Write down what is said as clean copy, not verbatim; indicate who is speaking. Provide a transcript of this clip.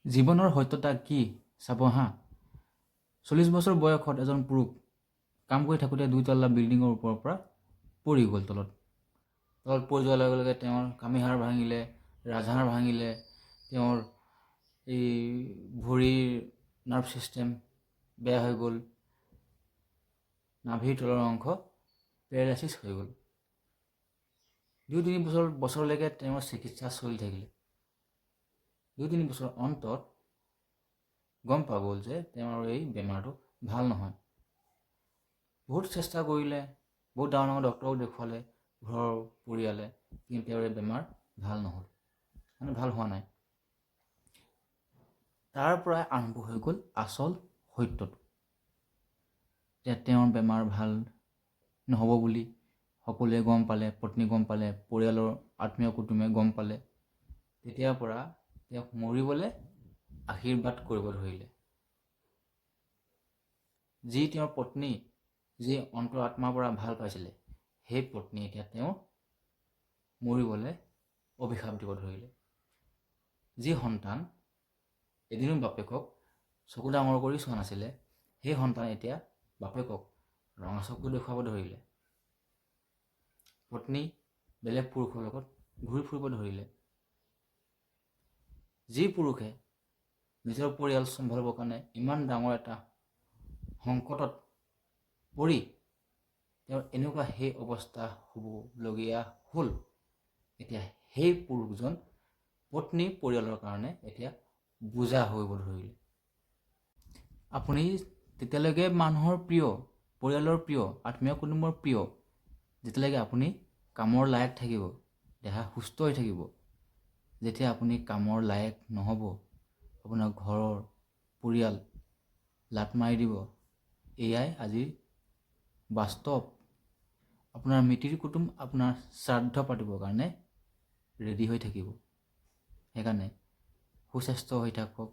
Speaker 1: জীৱনৰ সত্যতা কি চাব হা। 40 বছৰ বয়সত এজন পুৰুষ কাম কৰি থাকোঁতে 2 তলা বিল্ডিঙৰ ওপৰৰ পৰা পৰি গ'ল তলত পৰি যোৱাৰ লগে লগে তেওঁৰ কামিহাড় ভাঙিলে, ৰাজহাড় ভাঙিলে, তেওঁৰ এই ভৰিৰ নাৰ্ভ ছিষ্টেম বেয়া হৈ গ'ল, নাভিৰ তলৰ অংশ পেৰালাইচিছ হৈ গ'ল। 2-3 বছৰলৈকে তেওঁৰ চিকিৎসা চলি থাকিলে। 2-3 বছৰ অন্তত গম পোৱা গ'ল যে তেওঁৰ এই বেমাৰটো ভাল নহয়। বহুত চেষ্টা কৰিলে, বহুত ডাঙৰ ডাঙৰ ডক্তৰক দেখুৱালে, ঘৰৰ পৰিয়ালে, কিন্তু তেওঁৰ এই বেমাৰ ভাল নহ'ল, ভাল হোৱা নাই। তাৰ পৰাই আৰম্ভ হৈ গ'ল আচল সত্যটো, যে তেওঁৰ বেমাৰ ভাল নহ'ব বুলি সকলোৱে গম পালে, পত্নী গম পালে, পৰিয়ালৰ আত্মীয় কুটুমে গম পালে। তেতিয়াৰ পৰা তেওঁক মৰিবলৈ আশীৰ্বাদ কৰিব ধৰিলে। যি তেওঁৰ পত্নী, যি অন্তৰ আত্মাৰ পৰা ভাল পাইছিলে, সেই পত্নী এতিয়া তেওঁ মৰিবলৈ অভিশাপ দিব ধৰিলে। যি সন্তান এদিনো বাপেকক চকু ডাঙৰ কৰি চোৱা নাছিলে, সেই সন্তান এতিয়া বাপেকক ৰঙা চকু দেখুৱাব ধৰিলে। পত্নী বেলেগ পুৰুষৰ লগত ঘূৰি ফুৰিব ধৰিলে। যি পুৰুষে নিজৰ পৰিয়াল চম্ভালিবৰ কাৰণে ইমান ডাঙৰ এটা সংকটত পৰি তেওঁৰ এনেকুৱা সেই অৱস্থা হ'বলগীয়া হ'ল, এতিয়া সেই পুৰুষজন পত্নী পৰিয়ালৰ কাৰণে এতিয়া বোজা হৈ ধৰিলে। আপুনি তেতিয়ালৈকে মানুহৰ প্ৰিয়, পৰিয়ালৰ প্ৰিয়, আত্মীয় কুটুমৰ প্ৰিয়, যেতিয়ালৈকে আপুনি কামৰ লায়ক থাকিব, দেহা সুস্থ হৈ থাকিব। যেতিয়া আপুনি কামৰ লায়ক নহ'ব, আপোনাৰ ঘৰৰ পৰিয়াল লাত মাৰি দিব। এয়াই আজিৰ বাস্তৱ। আপোনাৰ মিতিৰ কুটুম আপোনাৰ শ্ৰাদ্ধ পাতিবৰ কাৰণে ৰেডি হৈ থাকিব। সেইকাৰণে সুস্বাস্থ্য হৈ থাকক।